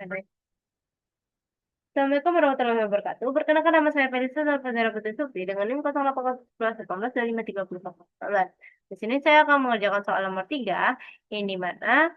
Assalamualaikum warahmatullahi wabarakatuh. Perkenalkan nama saya Felisa Salvadera Putri Supri dengan NIM 0811 dari 530. Di sini saya akan mengerjakan soal nomor 3, yang di mana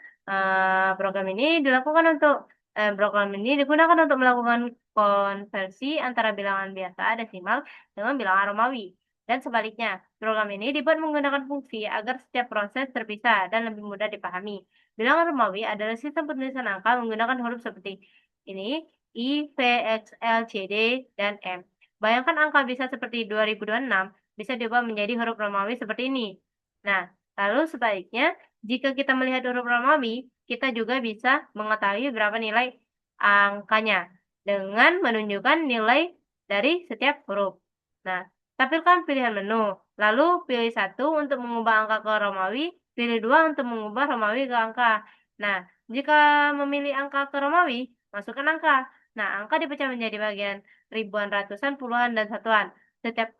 program ini digunakan untuk melakukan konversi antara bilangan biasa desimal dengan bilangan Romawi. Dan sebaliknya, program ini dibuat menggunakan fungsi agar setiap proses terpisah dan lebih mudah dipahami. Bilangan Romawi adalah sistem penulisan angka menggunakan huruf seperti ini: I, V, X, L, C, D, dan M. Bayangkan angka bisa seperti 2026 bisa diubah menjadi huruf Romawi seperti ini. Nah, lalu sebaliknya, jika kita melihat huruf Romawi, kita juga bisa mengetahui berapa nilai angkanya dengan menunjukkan nilai dari setiap huruf. Nah, tampilkan pilihan menu, lalu pilih 1 untuk mengubah angka ke Romawi, pilih 2 untuk mengubah Romawi ke angka. Nah, jika memilih angka ke Romawi, masukkan angka. Nah, angka dipecah menjadi bagian ribuan, ratusan, puluhan, dan satuan. Setiap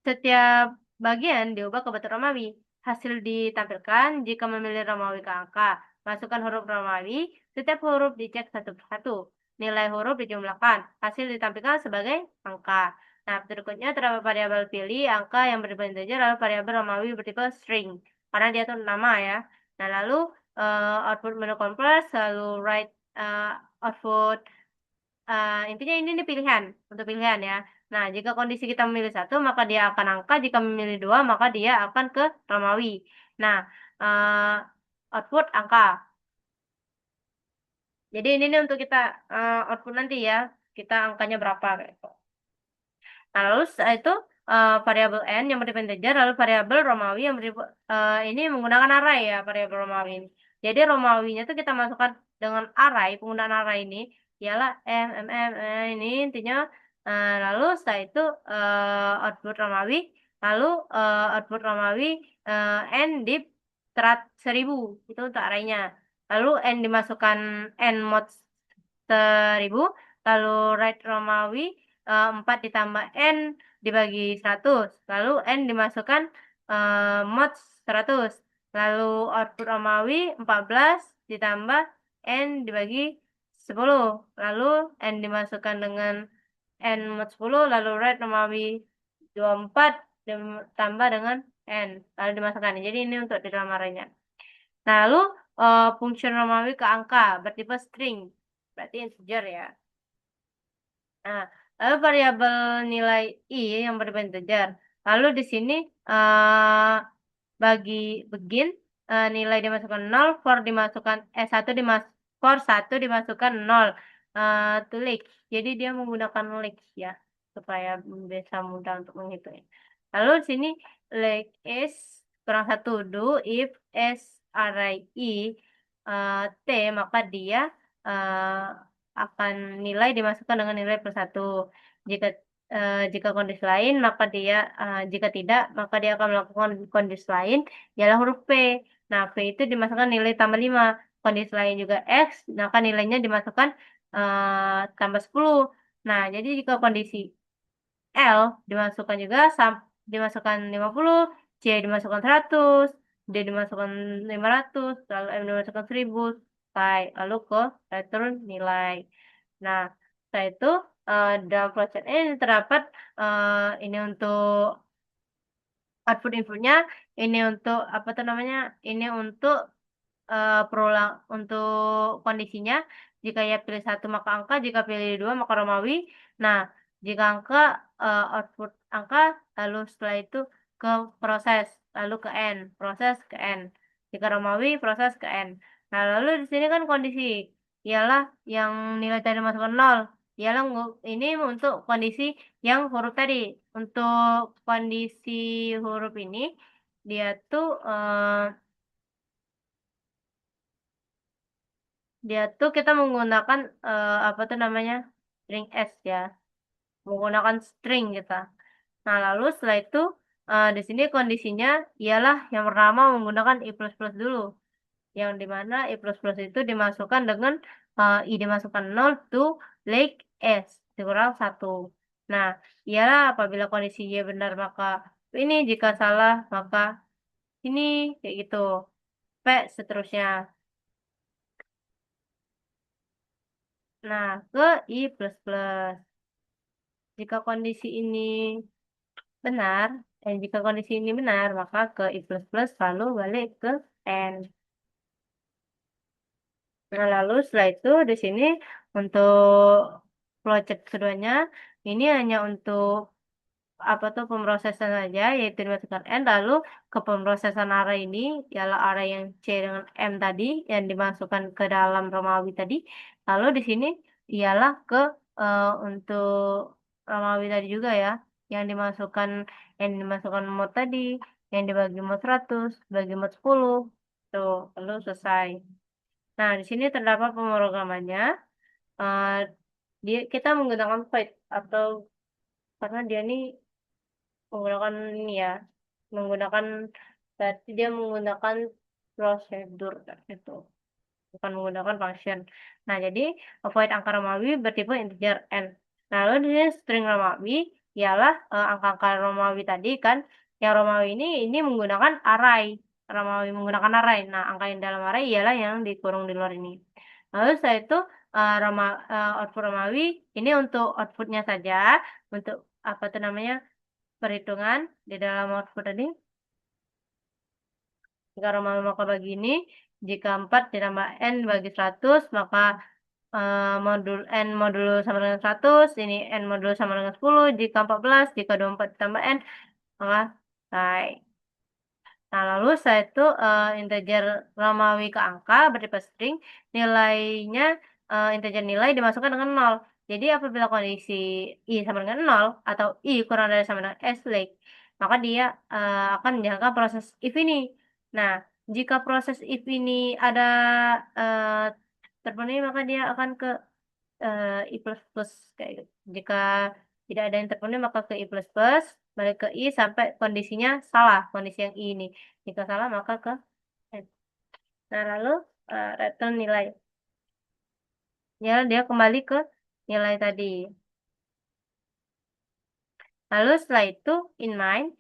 setiap bagian diubah ke bentuk Romawi. Hasil ditampilkan jika memilih Romawi ke angka. Masukkan huruf Romawi, setiap huruf dicek satu persatu. Nilai huruf dijumlahkan. Hasil ditampilkan sebagai angka. Nah, berikutnya terdapat variabel pilih angka yang berbentuk integer, lalu variabel Romawi bertipe string. Karena dia tuh nama ya. Nah, lalu output menu compress, lalu write output. Intinya ini pilihan, untuk pilihan ya. Nah, jika kondisi kita memilih 1, maka dia akan angka, jika memilih 2, maka dia akan ke Romawi. Nah, uh, output angka. Jadi ini nih untuk kita output nanti ya, kita angkanya berapa gitu. Nah, lalu setelah itu variabel n yang bertipe integer, lalu variabel Romawi yang bertipe ini menggunakan array ya, variabel Romawi ini. Jadi Romawinya itu kita masukkan dengan array, penggunaan array ini ialah ini intinya. Lalu setelah itu output Romawi, lalu output Romawi n di 1000 itu untuk arraynya. Lalu n dimasukkan n mod 1000, lalu write Romawi 4 ditambah n dibagi 100, lalu n dimasukkan mod 100, lalu output Romawi 14 ditambah n dibagi 10, lalu n dimasukkan dengan n mod 10, lalu write Romawi 24 ditambah dengan n, lalu dimasukkan. Jadi ini untuk di dalam arraynya. Nah, lalu fungsi Romawi ke angka bertipe string, berarti integer ya. Nah, lalu variabel nilai I yang berbentuk integer. Lalu di sini bagi begin nilai dimasukkan 0, for 1 dimasukkan 0 to lex. Jadi dia menggunakan lex ya supaya bisa mudah untuk menghitung. Lalu di sini lex is kurang 1, do if s array I t, maka dia akan nilai dimasukkan dengan nilai plus 1. Jika kondisi lain, maka jika tidak, maka dia akan melakukan kondisi lain, ialah huruf P. Nah, P itu dimasukkan nilai tambah 5. Kondisi lain juga X, maka nilainya dimasukkan tambah 10. Nah, jadi jika kondisi L dimasukkan juga, dimasukkan 50, C dimasukkan 100, D dimasukkan 500, lalu M dimasukkan 1000, lalu ke return nilai. Nah, setelah itu dalam flowchart ini terdapat ini untuk output inputnya, ini untuk apa tuh namanya? Ini untuk untuk kondisinya. Jika ya pilih 1 maka angka, jika pilih 2 maka Romawi. Nah, jika angka output angka, lalu setelah itu ke proses, lalu ke n, proses ke n. Jika Romawi, proses ke n. Nah, lalu di sini kan kondisi ialah yang nilai tadi masukkan 0. Ialah ini untuk kondisi yang huruf tadi. Untuk kondisi huruf ini dia tuh kita menggunakan apa tuh namanya, string s ya, menggunakan string kita. Nah, lalu setelah itu di sini kondisinya ialah yang pertama menggunakan i plus plus dulu, yang dimana i plus plus itu dimasukkan dengan i dimasukkan 0 to like s dikurang 1. Nah, ialah apabila kondisi y benar maka ini, jika salah maka ini, kayak gitu. Sampai seterusnya. Nah, ke I plus plus. Jika kondisi ini benar, jika kondisi ini benar, maka ke I plus plus lalu balik ke N. Nah, lalu setelah itu di sini untuk flowchart keduanya, ini hanya untuk apa tuh pemrosesan saja, yaitu dimasukkan N, lalu ke pemrosesan array ini, ialah array yang C dengan M tadi, yang dimasukkan ke dalam Romawi tadi, lalu di sini ialah ke untuk Romawi tadi juga ya, yang dimasukkan mod tadi, yang dibagi mod 100, bagi mod 10, tuh, lalu selesai. Nah, di sini terdapat pemrogramannya. Eh, kita menggunakan void atau karena dia ini menggunakan ini ya, menggunakan berarti dia menggunakan prosedur gitu, bukan menggunakan function. Nah, jadi void angka Romawi bertipe integer n. Nah, lalu di sini string Romawi ialah angka-angka Romawi tadi kan, yang Romawi ini menggunakan array. Romawi menggunakan array. Nah, angka yang dalam array ialah yang dikurung di luar ini. Lalu setelah itu output Romawi ini untuk outputnya saja, untuk apa tuh namanya, perhitungan di dalam output tadi. Jika Romawi maka bagi ini, jika 4 ditambah N bagi 100, maka modul N modulo sama dengan 100, ini N modulo sama dengan 10, jika 14, jika 24 ditambah N, maka selesai. Nah, lalu saya itu integer Romawi ke angka bertipe string, nilainya integer nilai dimasukkan dengan 0. Jadi apabila kondisi I sama dengan 0 atau I kurang dari sama dengan S like, maka dia akan menjalankan proses if ini. Nah, jika proses if ini ada uh, terpenuhi, maka dia akan ke I plus plus kayak gitu. Jika tidak ada yang terpenuhi maka ke I plus plus, balik ke I sampai kondisinya salah, kondisi yang I ini. Jika salah maka ke N. Nah, lalu return nilai. Ya, dia kembali ke nilai tadi. Lalu setelah itu inline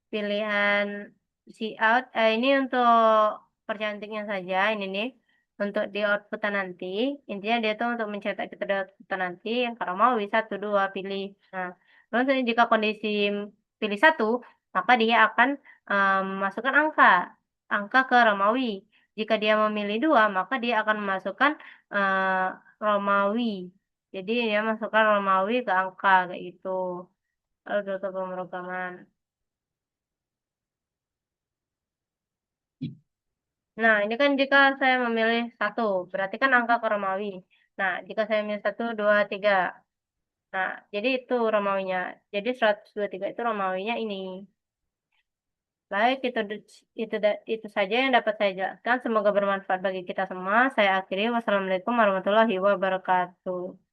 pilihan cout ini untuk percantiknya saja ini nih untuk di output nanti, intinya dia tuh untuk mencetak kita di output nanti yang kalau mau bisa tuh dua pilih. Nah, terus jika kondisi pilih satu, maka dia akan memasukkan angka ke Romawi. Jika dia memilih dua, maka dia akan memasukkan Romawi. Jadi dia masukkan Romawi ke angka kayak gitu. Lalu data pemrograman. Nah, ini kan jika saya memilih satu, berarti kan angka ke Romawi. Nah, jika saya memilih satu, dua, tiga. Nah, jadi itu Romawinya. Jadi 123 itu Romawinya ini. Baik, itu saja yang dapat saya jelaskan. Semoga bermanfaat bagi kita semua. Saya akhiri. Wassalamualaikum warahmatullahi wabarakatuh.